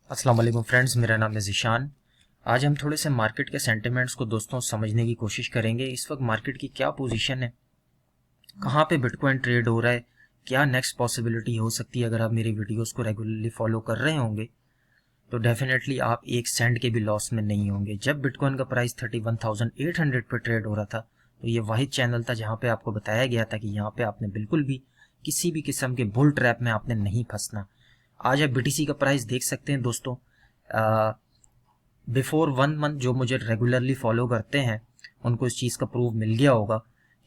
अस्सलाम वालेकुम फ्रेंड्स, मेरा नाम है ज़ीशान। आज हम थोड़े से मार्केट के सेंटिमेंट्स को दोस्तों समझने की कोशिश करेंगे। इस वक्त मार्केट की क्या पोजीशन है, कहाँ पे बिटकॉइन ट्रेड हो रहा है, क्या नेक्स्ट पॉसिबिलिटी हो सकती है। अगर आप मेरी वीडियोस को रेगुलरली फॉलो कर रहे होंगे तो डेफिनेटली आप एक सेंट के भी लॉस में नहीं होंगे। जब बिटकॉइन का प्राइस 31,800 पे ट्रेड हो रहा था तो ये वाहिद चैनल था जहाँ पे आपको बताया गया था कि यहाँ पे आपने बिल्कुल भी किसी भी किस्म के बुल ट्रैप में आपने नहीं फंसना। आज आप बीटीसी का प्राइस देख सकते हैं दोस्तों। बिफोर 1 मंथ जो मुझे रेगुलरली फॉलो करते हैं उनको इस चीज़ का प्रूव मिल गया होगा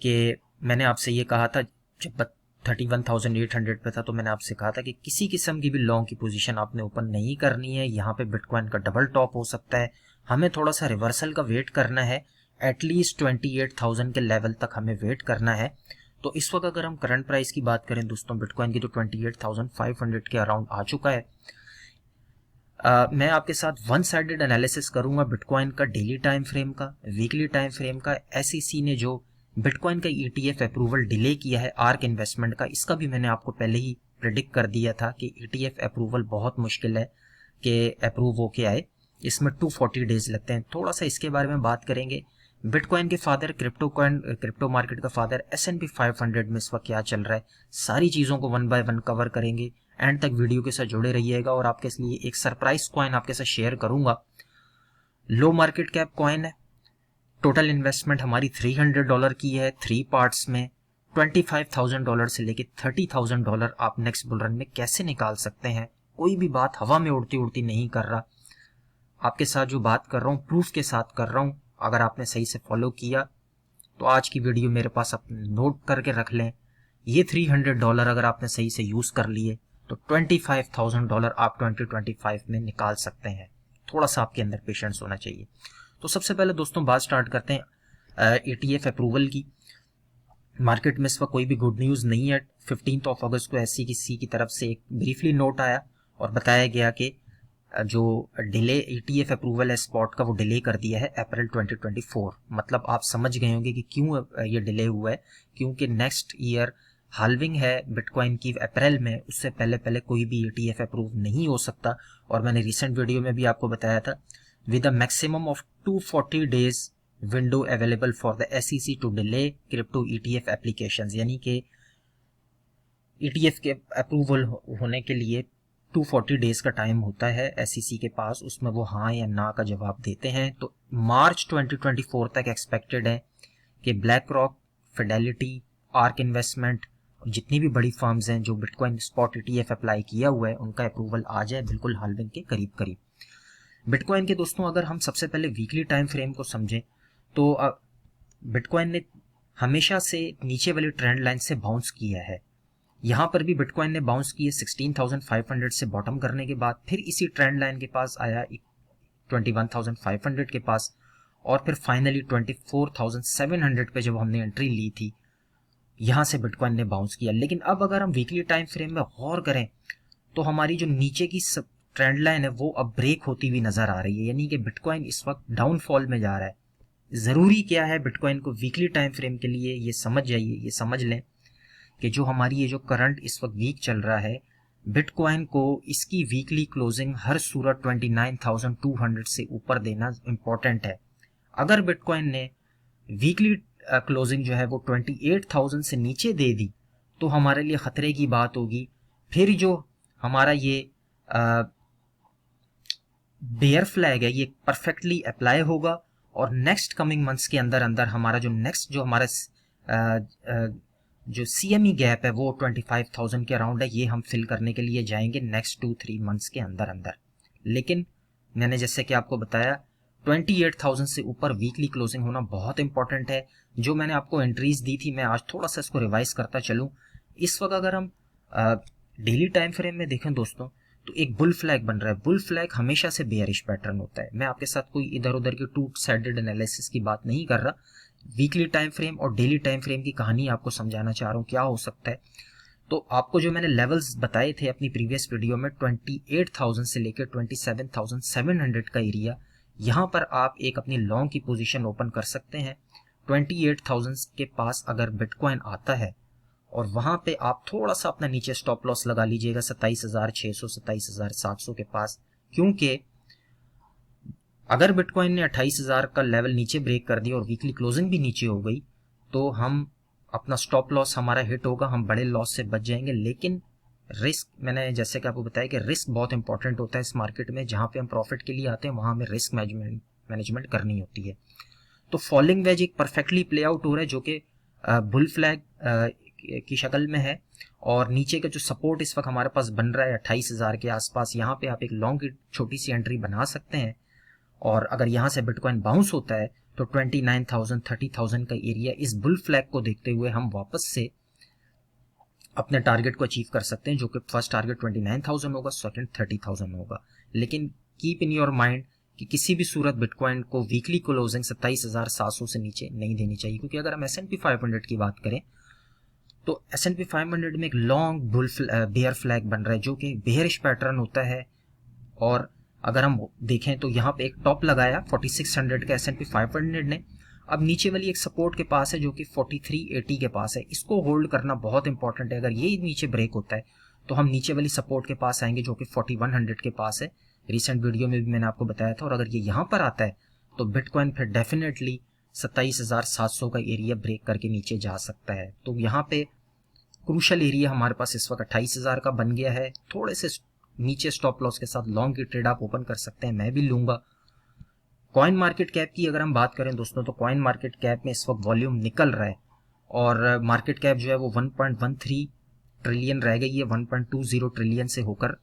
कि मैंने आपसे ये कहा था, जब 31,800 पे था तो मैंने आपसे कहा था कि किसी किस्म की भी लॉन्ग की पोजीशन आपने ओपन नहीं करनी है। यहाँ पे बिटकॉइन का डबल टॉप हो सकता है, हमें थोड़ा सा रिवर्सल का वेट करना है। एटलीस्ट 28,000 के लेवल तक हमें वेट करना है। तो इस वक्त अगर हम करंट प्राइस की बात करें दोस्तों बिटकॉइन की, तो 28,500 के अराउंड आ चुका है। मैं आपके साथ वन साइडेड एनालिसिस करूंगा बिटकॉइन का, डेली टाइम फ्रेम का, वीकली टाइम फ्रेम का। एसईसी ने जो बिटकॉइन का ईटीएफ अप्रूवल डिले किया है आर्क इन्वेस्टमेंट का, इसका भी मैंने आपको पहले ही प्रिडिक्ट कर दिया था कि ईटीएफ अप्रूवल बहुत मुश्किल है कि अप्रूव होके आए, इसमें 240 डेज लगते हैं। थोड़ा सा इसके बारे में बात करेंगे। बिटकॉइन के फादर क्रिप्टो मार्केट का फादर S&P 500 में इस वक्त क्या चल रहा है, सारी चीज़ों को वन बाय वन कवर करेंगे। एंड तक वीडियो के साथ जुड़े रहिएगा और आपके लिए एक सरप्राइज कॉइन आपके साथ शेयर करूंगा। लो मार्केट कैप कॉइन है। टोटल इन्वेस्टमेंट हमारी $300 की है, 3 पार्ट्स में। $25,000 से लेके $30,000 आप नेक्स्ट बुल रन में कैसे निकाल सकते हैं। कोई भी बात हवा में उड़ती उड़ती नहीं कर रहा, आपके साथ जो बात कर रहा हूँ प्रूफ के साथ कर रहा हूँ। अगर आपने सही से फॉलो किया तो आज की वीडियो मेरे पास आप नोट करके रख लें। ये $300 अगर आपने सही से यूज कर लिए तो $25,000 आप 2025 में निकाल सकते हैं। थोड़ा सा आपके अंदर पेशेंस होना चाहिए। तो सबसे पहले दोस्तों बात स्टार्ट करते हैं ETF अप्रूवल की। मार्केट में इस वक्त कोई भी गुड न्यूज़ नहीं है। 15 अगस्त को SEC की तरफ से एक ब्रीफली नोट आया और बताया गया कि जो डिले ETF अप्रूवल है स्पॉट का वो डिले कर दिया है अप्रैल 2024। मतलब आप समझ गए होंगे कि क्यों ये डिले हुआ है, क्योंकि नेक्स्ट ईयर हाल्विंग है बिटकॉइन की अप्रैल में, उससे पहले पहले कोई भी ETF अप्रूव नहीं हो सकता। और मैंने रिसेंट वीडियो में भी आपको बताया था, with a maximum of 240 days window available for the SEC to delay crypto ETF applications, यानी कि ETF के अप्रूवल होने के लिए 240 डेज का टाइम होता है SEC के पास, उसमें वो हाँ या ना का जवाब देते हैं। तो मार्च 2024 तक एक्सपेक्टेड है कि black rock, Fidelity, arc investment और जितनी भी बड़ी फर्म्स हैं जो बिटकॉइन स्पॉट ETF अप्लाई किया हुआ है उनका अप्रूवल आ जाए बिल्कुल हाल्विंग के करीब करीब। बिटकॉइन के दोस्तों अगर हम सबसे पहले वीकली टाइम फ्रेम को समझें तो बिटकॉइन ने हमेशा से नीचे वाली ट्रेंड लाइन से बाउंस किया है। यहाँ पर भी बिटकॉइन ने बाउंस किए 16,500 से बॉटम करने के बाद, फिर इसी ट्रेंड लाइन के पास आया 21,500 के पास, और फिर फाइनली 24,700 पे जब हमने एंट्री ली थी यहाँ से बिटकॉइन ने बाउंस किया। लेकिन अब अगर हम वीकली टाइम फ्रेम में गौर करें तो हमारी जो नीचे की ट्रेंड लाइन है वो अब ब्रेक होती हुई नजर आ रही है, यानी कि बिटकॉइन इस वक्त डाउनफॉल में जा रहा है। जरूरी क्या है बिटकॉइन को वीकली टाइम फ्रेम के लिए, ये समझ जाइए, ये समझ लें कि जो हमारी ये जो करंट इस वक्त वीक चल रहा है बिटकॉइन को, इसकी वीकली क्लोजिंग हर सूरत 29,200 से ऊपर देना इंपॉर्टेंट है। अगर बिटकॉइन ने वीकली क्लोजिंग जो है वो 28,000 से नीचे दे दी तो हमारे लिए खतरे की बात होगी। फिर जो हमारा ये बेयर फ्लैग है ये परफेक्टली अप्लाई होगा और नेक्स्ट कमिंग मंथ्स के अंदर अंदर हमारा जो नेक्स्ट जो हमारा जो CME गैप है वो 25,000 के अराउंड है, ये हम फिल करने के लिए जाएंगे नेक्स्ट 2-3 मंथ्स के अंदर अंदर। लेकिन मैंने जैसे कि आपको बताया 28,000 से ऊपर वीकली क्लोजिंग होना बहुत इंपॉर्टेंट है। जो मैंने आपको एंट्रीज दी थी मैं आज थोड़ा सा इसको रिवाइज करता चलूं। इस वक्त अगर हम डेली टाइम फ्रेम में देखें दोस्तों तो एक बुल फ्लैग बन रहा है। बुल फ्लैग हमेशा से बेयरिश पैटर्न होता है। मैं आपके साथ कोई इधर उधर की टू साइडेड एनालिसिस की बात नहीं कर रहा, वीकली टाइम फ्रेम और डेली टाइम फ्रेम की कहानी आपको समझाना चाह रहा हूँ क्या हो सकता है। तो आपको जो मैंने लेवल्स बताए थे अपनी प्रीवियस वीडियो में 28,000 से लेकर 27,700 का एरिया, यहाँ पर आप एक अपनी लॉन्ग की पोजीशन ओपन कर सकते हैं। 28,000 के पास अगर बिटकॉइन आता है और वहां पे आप थोड़ा सा अपना नीचे स्टॉप लॉस लगा लीजिएगा 27,600 27,700 के पास, क्योंकि अगर बिटकॉइन ने 28,000 का लेवल नीचे ब्रेक कर दिया और वीकली क्लोजिंग भी नीचे हो गई तो हम अपना स्टॉप लॉस हमारा हिट होगा, हम बड़े लॉस से बच जाएंगे। लेकिन रिस्क, मैंने जैसे कि आपको बताया कि रिस्क बहुत इंपॉर्टेंट होता है इस मार्केट में। जहाँ पे हम प्रॉफिट के लिए आते हैं वहाँ हमें रिस्क मैनेजमेंट करनी होती है। तो फॉलिंग वेज एक परफेक्टली प्ले आउट हो रहा है जो कि बुल फ्लैग की शक्ल में है, और नीचे का जो सपोर्ट इस वक्त हमारे पास बन रहा है 28,000 के आसपास, यहाँ पे आप एक लॉन्ग की छोटी सी एंट्री बना सकते हैं। और अगर यहाँ से बिटकॉइन बाउंस होता है तो 29,000 30,000 का एरिया इस बुल फ्लैग को देखते हुए हम वापस से अपने टारगेट को अचीव कर सकते हैं, जो कि फर्स्ट टारगेट 29,000 होगा, सेकंड 30,000 होगा। लेकिन कीप इन योर माइंड कि किसी भी सूरत बिटकॉइन को वीकली क्लोजिंग 27,700 से नीचे नहीं देनी चाहिए, क्योंकि अगर हम S&P 500 की बात करें तो S&P 500 में एक लॉन्ग बुल बेयर फ्लैग बन रहा है जो कि बेयरिश पैटर्न होता है। और अगर हम देखें तो यहाँ पे एक टॉप लगाया 4600 का S&P 500 ने, अब नीचे वाली एक सपोर्ट के पास है जो कि 4380 के पास है। इसको होल्ड करना बहुत इंपॉर्टेंट है। अगर ये नीचे ब्रेक होता है तो हम नीचे वाली सपोर्ट के पास आएंगे जो कि 4100 के पास है। रिसेंट वीडियो में भी मैंने आपको बताया था। और अगर ये यहाँ पर आता है तो बिटकॉइन फिर डेफिनेटली 27,700 का एरिया ब्रेक करके नीचे जा सकता है। तो यहाँ पे क्रूशल एरिया हमारे पास इस वक्त 28,000 का बन गया है। थोड़े से नीचे स्टॉप लॉस के साथ लॉन्ग की ट्रेड आप ओपन कर सकते हैं, मैं भी लूंगा। कॉइन मार्केट कैप की अगर हम बात करें दोस्तों तो कॉइन मार्केट कैप में इस वक्त वॉल्यूम निकल रहा है और मार्केट कैप जो है वो 1.13 ट्रिलियन रह गई है 1.20 ट्रिलियन से होकर।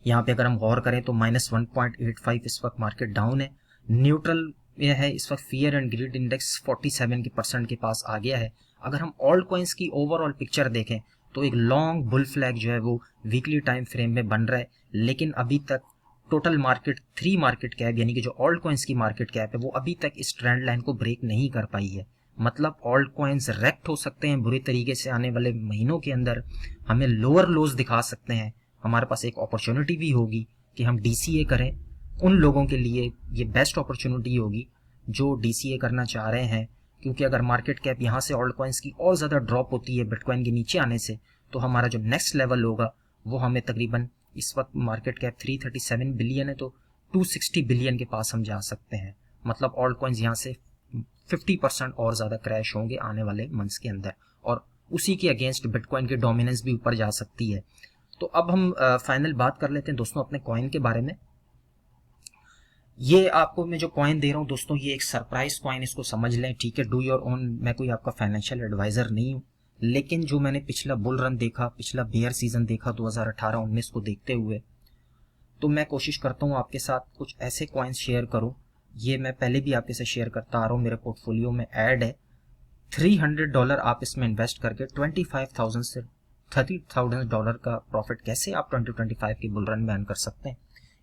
यहाँ पे अगर हम गौर करें तो -1.85 इस वक्त मार्केट डाउन है। न्यूट्रल में है इस वक्त। फियर एंड ग्रीड इंडेक्स 47% के पास आ गया है। अगर हम ऑल्ट कॉइन्स की ओवरऑल पिक्चर देखें तो एक लॉन्ग बुल फ्लैग जो है वो वीकली टाइम फ्रेम में बन रहा है, लेकिन अभी तक टोटल मार्केट 3 मार्केट कैप यानी कि जो ऑल्ट कॉइन्स की मार्केट कैप है वो अभी तक इस ट्रेंड लाइन को ब्रेक नहीं कर पाई है। मतलब ऑल्ट कॉइन्स रेक्ट हो सकते हैं बुरी तरीके से, आने वाले महीनों के अंदर हमें लोअर लोज दिखा सकते हैं। हमारे पास एक अपॉर्चुनिटी भी होगी कि हम DCA करें। उन लोगों के लिए ये बेस्ट अपॉर्चुनिटी होगी जो DCA करना चाह रहे हैं, क्योंकि अगर मार्केट कैप यहाँ से ऑल्ट कॉइन्स की और ज़्यादा ड्रॉप होती है बिटकॉइन के नीचे आने से, तो हमारा जो नेक्स्ट लेवल होगा वो हमें तकरीबन, इस वक्त मार्केट कैप 337 बिलियन है तो 260 बिलियन के पास हम जा सकते हैं। मतलब ऑल्ट कॉइन्स यहाँ से 50% और ज़्यादा क्रैश होंगे आने वाले मंथ्स के अंदर, और उसी के अगेंस्ट बिटकॉइन की डोमिनेंस भी ऊपर जा सकती है। तो अब हम फाइनल बात कर लेते हैं दोस्तों अपने कॉइन के बारे में। ये आपको मैं जो कॉइन दे रहा हूँ दोस्तों, ये एक सरप्राइज कॉइन, इसको समझ लें, ठीक है। Do your own. मैं कोई आपका फाइनेंशियल एडवाइजर नहीं हूँ, लेकिन जो मैंने पिछला बुल रन देखा, पिछला बेयर सीजन देखा 2018-19 को देखते हुए, तो मैं कोशिश करता हूँ आपके साथ कुछ ऐसे कॉइन्स शेयर करूँ। ये मैं पहले भी आपके साथ शेयर करता आ रहा हूँ, मेरे पोर्टफोलियो में ऐड है। $300 आप इसमें इन्वेस्ट करके 25,000 से $30,000 का प्रॉफिट कैसे आप 2025 के बुल रन में अर्न कर सकते हैं।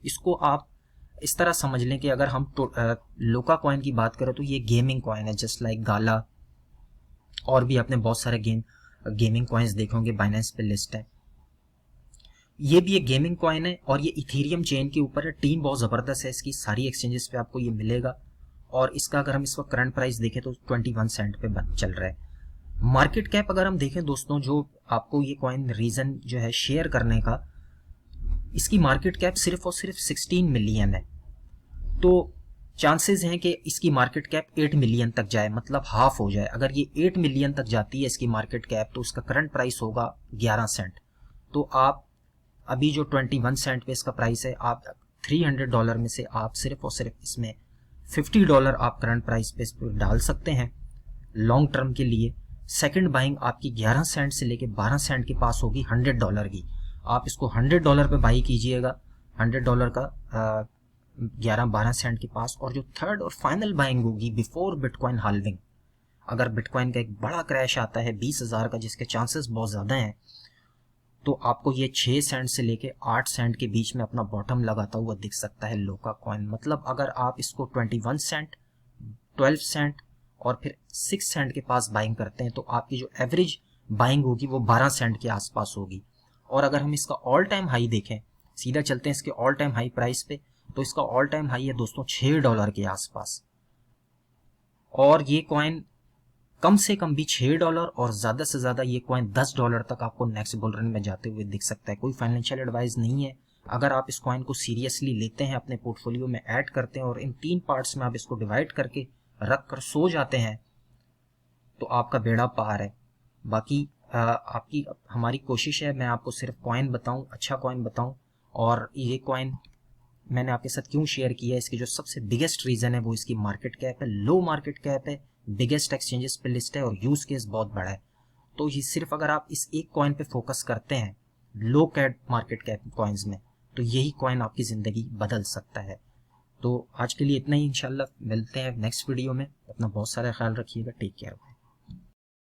इसको आप इस तरह समझ लें कि अगर हम लोका कॉइन की बात करें तो ये गेमिंग कॉइन है, जस्ट लाइक गाला, और भी आपने बहुत सारे गेमिंग कॉइन्स देखे होंगे, बाइनेंस पे लिस्ट है। ये भी एक गेमिंग कॉइन है और ये इथेरियम चेन के ऊपर है। टीम बहुत ज़बरदस्त है इसकी, सारी एक्सचेंजेस पे आपको ये मिलेगा। और इसका अगर हम इस वक्त करंट प्राइस देखें तो 21 सेंट पे चल रहा है। मार्केट कैप अगर हम देखें दोस्तों, जो आपको ये कॉइन रीज़न जो है शेयर करने का, इसकी मार्केट कैप सिर्फ और सिर्फ 16 मिलियन है। तो चांसेस हैं कि इसकी मार्केट कैप 8 मिलियन तक जाए, मतलब हाफ हो जाए। अगर ये 8 मिलियन तक जाती है इसकी मार्केट कैप तो उसका करंट प्राइस होगा 11 सेंट। तो आप अभी जो 21 सेंट पे इसका प्राइस है, आप $300 में से आप सिर्फ और सिर्फ इसमें $50 आप करंट प्राइस पे इस पर डाल सकते हैं लॉन्ग टर्म के लिए। सेकंड बाइंग आपकी 11 सेंट से लेके 12 सेंट के पास होगी $100 की। आप इसको $100 पे बाई कीजिएगा, $100 का 11-12 सेंट के पास। और जो थर्ड और फाइनल बाइंग होगी बिफोर बिटकॉइन हाल्विंग, अगर बिटकॉइन का एक बड़ा क्रैश आता है 20,000 का, जिसके चांसेस बहुत ज़्यादा हैं, तो आपको ये 6 सेंट से लेके 8 सेंट के बीच में अपना बॉटम लगाता हुआ दिख सकता है लोका कॉइन। मतलब अगर आप इसको 21 सेंट, 12 सेंट और फिर 6 सेंट के पास बाइंग करते हैं तो आपकी जो एवरेज बाइंग होगी वो 12 सेंट के आसपास होगी। और अगर हम इसका ऑल टाइम हाई देखें, सीधा चलते हैं इसके ऑल टाइम हाई प्राइस पे, तो इसका ऑल टाइम हाई है दोस्तों $6 के आसपास। और ये कॉइन कम से कम भी $6 और ज़्यादा से ज़्यादा ये कॉइन $10 तक आपको नेक्स्ट बुल रन में जाते हुए दिख सकता है। कोई फाइनेंशियल एडवाइस नहीं है, अगर आप इस कॉइन को सीरियसली लेते हैं, अपने पोर्टफोलियो में ऐड करते हैं और इन 3 पार्ट्स में आप इसको डिवाइड करके रख कर सो जाते हैं, तो आपका बेड़ा पार है। बाकी आपकी हमारी कोशिश है, मैं आपको सिर्फ कॉइन बताऊं, अच्छा कॉइन बताऊं। और ये कॉइन मैंने आपके साथ क्यों शेयर किया है, इसकी जो सबसे बिगेस्ट रीज़न है वो इसकी मार्केट कैप है, लो मार्केट कैप है, बिगेस्ट एक्सचेंजेस पे लिस्ट है और यूज केस बहुत बड़ा है। तो ये सिर्फ अगर आप इस एक कॉइन पे फोकस करते हैं, लो कैप मार्केट कैप कॉइन्स में, तो यही कॉइन आपकी ज़िंदगी बदल सकता है। तो आज के लिए इतना ही, इंशाल्लाह मिलते हैं नेक्स्ट वीडियो में। अपना बहुत सारा ख्याल रखिएगा, टेक केयर।